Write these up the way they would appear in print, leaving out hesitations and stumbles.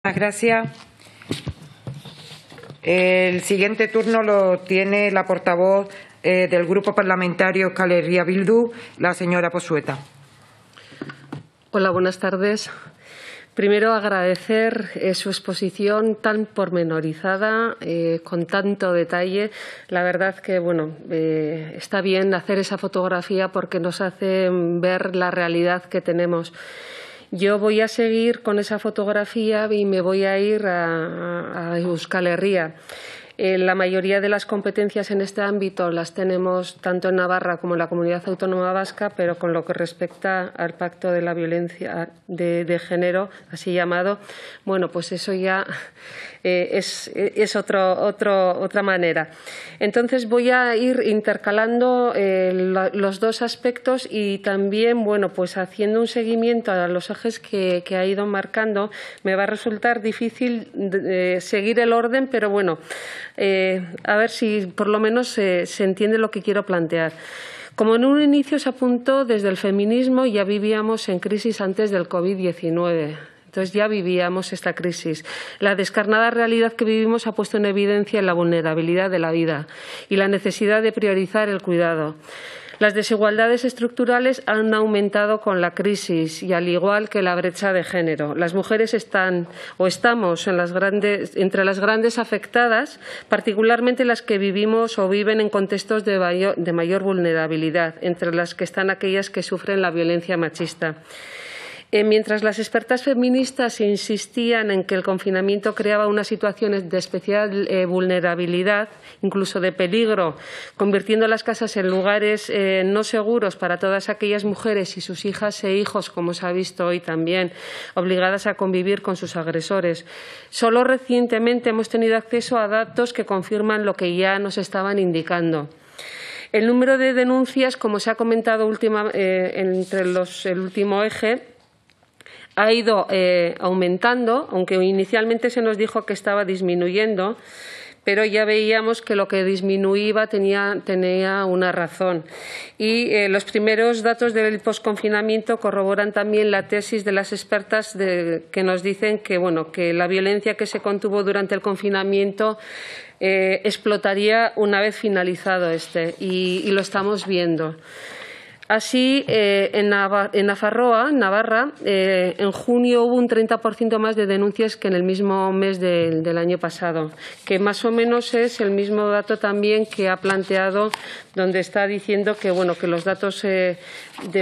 Gracias. El siguiente turno lo tiene la portavoz del Grupo Parlamentario Euskal Herria Bildu, la señora Posueta. Hola, buenas tardes. Primero, agradecer su exposición tan pormenorizada, con tanto detalle. La verdad que está bien hacer esa fotografía porque nos hace ver la realidad que tenemos. Yo voy a seguir con esa fotografía y me voy a ir a Euskal Herria. La mayoría de las competencias en este ámbito las tenemos tanto en Navarra como en la Comunidad Autónoma Vasca, pero con lo que respecta al Pacto de la Violencia de Género, así llamado, pues eso ya es otra manera. Entonces voy a ir intercalando los dos aspectos y también, haciendo un seguimiento a los ejes que ha ido marcando. Me va a resultar difícil seguir el orden, pero a ver si por lo menos se entiende lo que quiero plantear. Como en un inicio se apuntó, desde el feminismo ya vivíamos en crisis antes del COVID-19. Entonces ya vivíamos esta crisis. La descarnada realidad que vivimos ha puesto en evidencia la vulnerabilidad de la vida y la necesidad de priorizar el cuidado. Las desigualdades estructurales han aumentado con la crisis y al igual que la brecha de género. Las mujeres estamos entre las grandes afectadas, particularmente las que vivimos o viven en contextos de mayor vulnerabilidad, entre las que están aquellas que sufren la violencia machista. Mientras las expertas feministas insistían en que el confinamiento creaba unas situaciones de especial vulnerabilidad, incluso de peligro, convirtiendo las casas en lugares no seguros para todas aquellas mujeres y sus hijas e hijos, como se ha visto hoy también, obligadas a convivir con sus agresores. Solo recientemente hemos tenido acceso a datos que confirman lo que ya nos estaban indicando. El número de denuncias, como se ha comentado entre el último eje, ha ido aumentando, aunque inicialmente se nos dijo que estaba disminuyendo, pero ya veíamos que lo que disminuía tenía una razón. Y los primeros datos del posconfinamiento corroboran también la tesis de las expertas que nos dicen que la violencia que se contuvo durante el confinamiento explotaría una vez finalizado y lo estamos viendo. Así, en Navarra, en junio hubo un 30% más de denuncias que en el mismo mes del año pasado, que más o menos es el mismo dato también que ha planteado, donde está diciendo que los datos de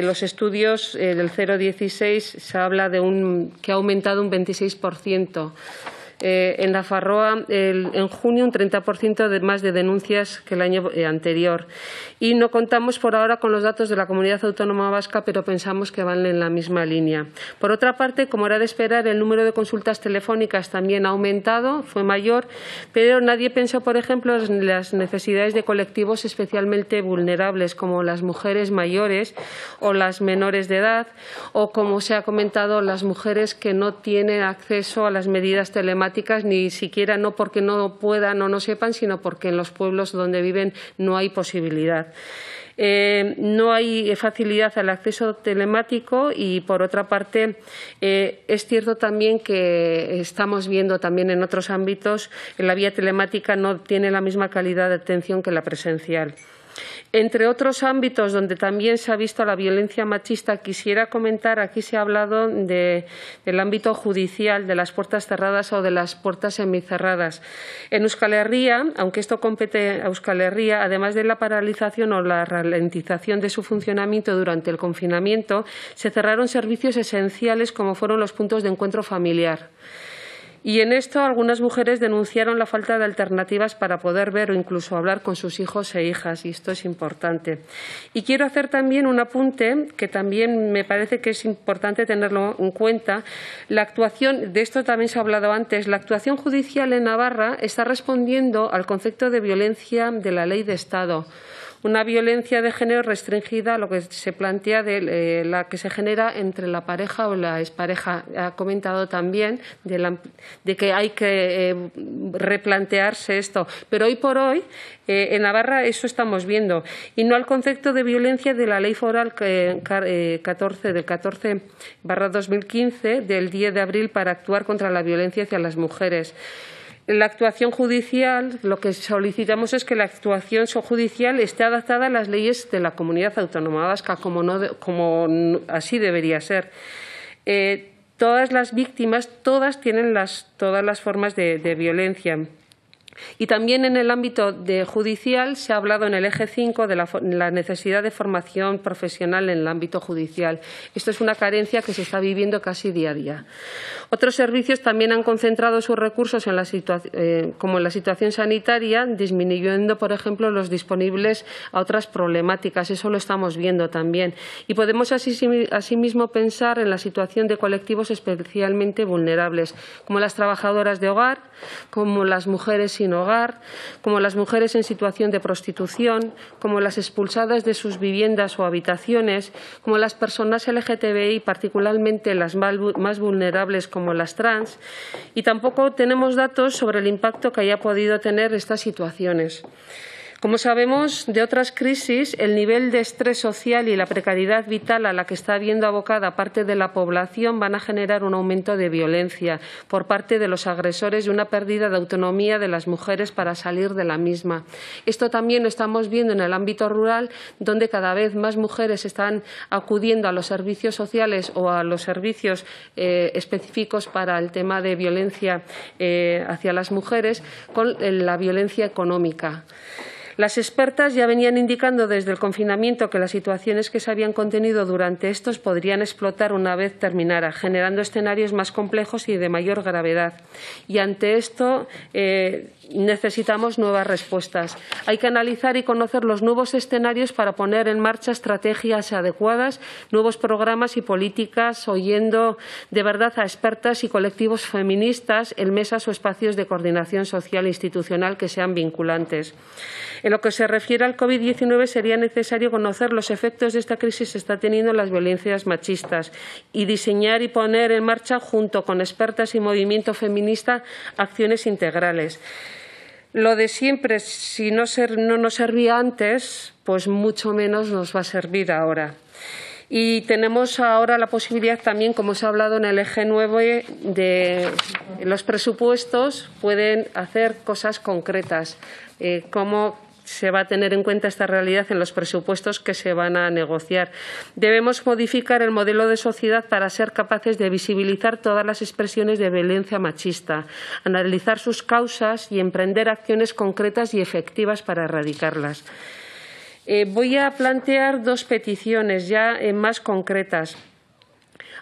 los estudios del 0,16 se habla que ha aumentado un 26%. En Nafarroa, en junio, un 30% más de denuncias que el año anterior. Y no contamos por ahora con los datos de la Comunidad Autónoma Vasca, pero pensamos que van en la misma línea. Por otra parte, como era de esperar, el número de consultas telefónicas también ha aumentado, fue mayor, pero nadie pensó, por ejemplo, en las necesidades de colectivos especialmente vulnerables, como las mujeres mayores o las menores de edad, o, como se ha comentado, las mujeres que no tienen acceso a las medidas telemáticas, ni siquiera no porque no puedan o no sepan, sino porque en los pueblos donde viven no hay posibilidad. No hay facilidad al acceso telemático y, por otra parte, es cierto también que estamos viendo también en otros ámbitos que la vía telemática no tiene la misma calidad de atención que la presencial. Entre otros ámbitos donde también se ha visto la violencia machista, quisiera comentar, aquí se ha hablado del ámbito judicial, de las puertas cerradas o de las puertas semicerradas. En Euskal Herria, aunque esto compete a Euskal Herria, además de la paralización o la ralentización de su funcionamiento durante el confinamiento, se cerraron servicios esenciales como fueron los puntos de encuentro familiar. Y en esto algunas mujeres denunciaron la falta de alternativas para poder ver o incluso hablar con sus hijos e hijas, y esto es importante. Y quiero hacer también un apunte que también me parece que es importante tenerlo en cuenta. La actuación, de esto también se ha hablado antes, la actuación judicial en Navarra está respondiendo al concepto de violencia de la ley de Estado. una violencia de género restringida a lo que se plantea de la que se genera entre la pareja o la expareja. Ha comentado también de que hay que replantearse esto. Pero hoy por hoy, en Navarra eso estamos viendo, y no al concepto de violencia de la Ley Foral 14/2015 del 10 de abril para actuar contra la violencia hacia las mujeres. La actuación judicial, lo que solicitamos es que la actuación judicial esté adaptada a las leyes de la Comunidad Autónoma Vasca, como así debería ser. Todas las víctimas, todas tienen todas las formas de violencia. Y también en el ámbito judicial se ha hablado en el eje 5 de la necesidad de formación profesional en el ámbito judicial. Esto es una carencia que se está viviendo casi día a día. Otros servicios también han concentrado sus recursos como en la situación sanitaria, disminuyendo, por ejemplo, los disponibles a otras problemáticas. Eso lo estamos viendo también. Y podemos asimismo pensar en la situación de colectivos especialmente vulnerables, como las trabajadoras de hogar, como las mujeres sin hogar, como las mujeres en situación de prostitución, como las expulsadas de sus viviendas o habitaciones, como las personas LGTBI, particularmente las más vulnerables como las trans, y tampoco tenemos datos sobre el impacto que haya podido tener estas situaciones. Como sabemos de otras crisis, el nivel de estrés social y la precariedad vital a la que está viendo abocada parte de la población van a generar un aumento de violencia por parte de los agresores y una pérdida de autonomía de las mujeres para salir de la misma. Esto también lo estamos viendo en el ámbito rural, donde cada vez más mujeres están acudiendo a los servicios sociales o a los servicios específicos para el tema de violencia hacia las mujeres con la violencia económica. Las expertas ya venían indicando desde el confinamiento que las situaciones que se habían contenido durante estos podrían explotar una vez terminara, generando escenarios más complejos y de mayor gravedad. Y ante esto necesitamos nuevas respuestas. Hay que analizar y conocer los nuevos escenarios para poner en marcha estrategias adecuadas, nuevos programas y políticas, oyendo de verdad a expertas y colectivos feministas en mesas o espacios de coordinación social e institucional que sean vinculantes. En lo que se refiere al COVID-19, sería necesario conocer los efectos de esta crisis que está teniendo en las violencias machistas y diseñar y poner en marcha, junto con expertas y movimiento feminista, acciones integrales. Lo de siempre, si no nos servía antes, pues mucho menos nos va a servir ahora. Y tenemos ahora la posibilidad también, como se ha hablado en el eje 9, de los presupuestos pueden hacer cosas concretas, como se va a tener en cuenta esta realidad en los presupuestos que se van a negociar. Debemos modificar el modelo de sociedad para ser capaces de visibilizar todas las expresiones de violencia machista, analizar sus causas y emprender acciones concretas y efectivas para erradicarlas. Voy a plantear dos peticiones ya más concretas.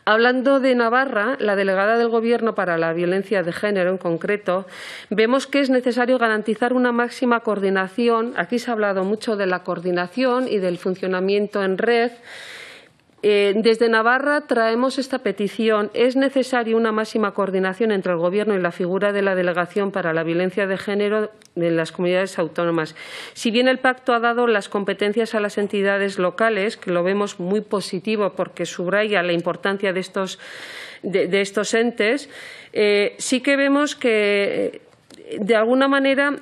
Hablando de Navarra, la delegada del Gobierno para la violencia de género en concreto, vemos que es necesario garantizar una máxima coordinación. Aquí se ha hablado mucho de la coordinación y del funcionamiento en red. Desde Navarra traemos esta petición. Es necesaria una máxima coordinación entre el Gobierno y la figura de la Delegación para la Violencia de Género de las comunidades autónomas. Si bien el pacto ha dado las competencias a las entidades locales, que lo vemos muy positivo porque subraya la importancia de estos entes, sí que vemos que, de alguna manera,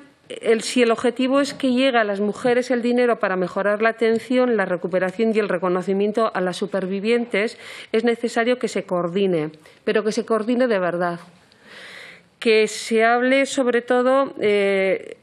si el objetivo es que llegue a las mujeres el dinero para mejorar la atención, la recuperación y el reconocimiento a las supervivientes, es necesario que se coordine, pero que se coordine de verdad. Que se hable, sobre todo, que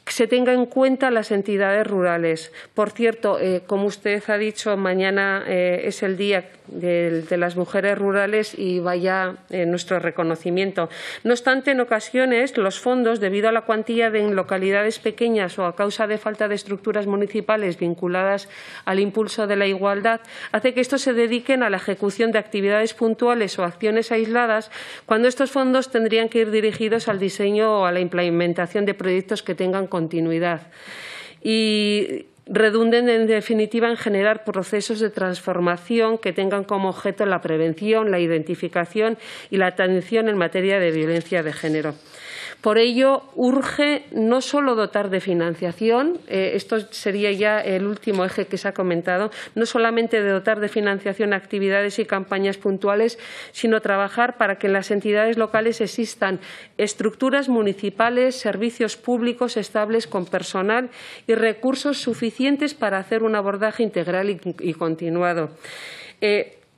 se tenga en cuenta las entidades rurales. Por cierto, como usted ha dicho, mañana es el Día de las Mujeres Rurales y vaya nuestro reconocimiento. No obstante, en ocasiones los fondos, debido a la cuantía en localidades pequeñas o a causa de falta de estructuras municipales vinculadas al impulso de la igualdad, hace que estos se dediquen a la ejecución de actividades puntuales o acciones aisladas, cuando estos fondos tendrían que ir dirigidos al diseño o a la implementación de proyectos que tengan continuidad y redunden, en definitiva, en generar procesos de transformación que tengan como objeto la prevención, la identificación y la atención en materia de violencia de género. Por ello, urge no solo dotar de financiación, esto sería ya el último eje que se ha comentado, no solamente de dotar de financiación actividades y campañas puntuales, sino trabajar para que en las entidades locales existan estructuras municipales, servicios públicos estables con personal y recursos suficientes para hacer un abordaje integral y continuado.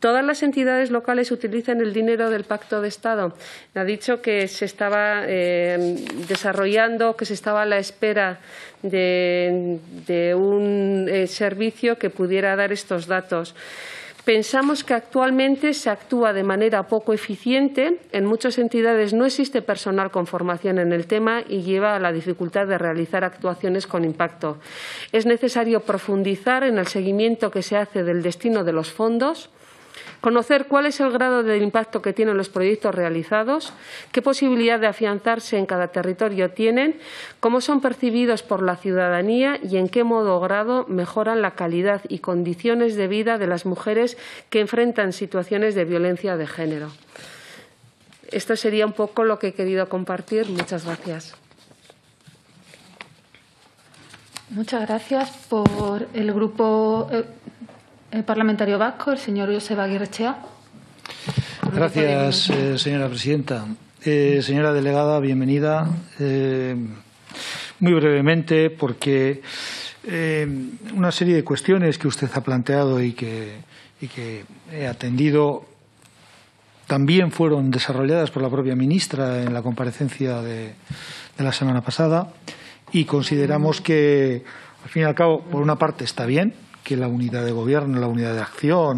Todas las entidades locales utilizan el dinero del Pacto de Estado. Me ha dicho que se estaba desarrollando, que se estaba a la espera de un servicio que pudiera dar estos datos. Pensamos que actualmente se actúa de manera poco eficiente. En muchas entidades no existe personal con formación en el tema y lleva a la dificultad de realizar actuaciones con impacto. Es necesario profundizar en el seguimiento que se hace del destino de los fondos, conocer cuál es el grado de impacto que tienen los proyectos realizados, qué posibilidad de afianzarse en cada territorio tienen, cómo son percibidos por la ciudadanía y en qué modo o grado mejoran la calidad y condiciones de vida de las mujeres que enfrentan situaciones de violencia de género. Esto sería un poco lo que he querido compartir. Muchas gracias. Muchas gracias. Por el Grupo Parlamentario Vasco, el señor Joseba Aguirrechea. Gracias, señora presidenta. Señora delegada, bienvenida. Muy brevemente, porque una serie de cuestiones que usted ha planteado y que he atendido también fueron desarrolladas por la propia ministra en la comparecencia de la semana pasada, y consideramos que, al fin y al cabo, por una parte está bien que la unidad de gobierno, la unidad de acción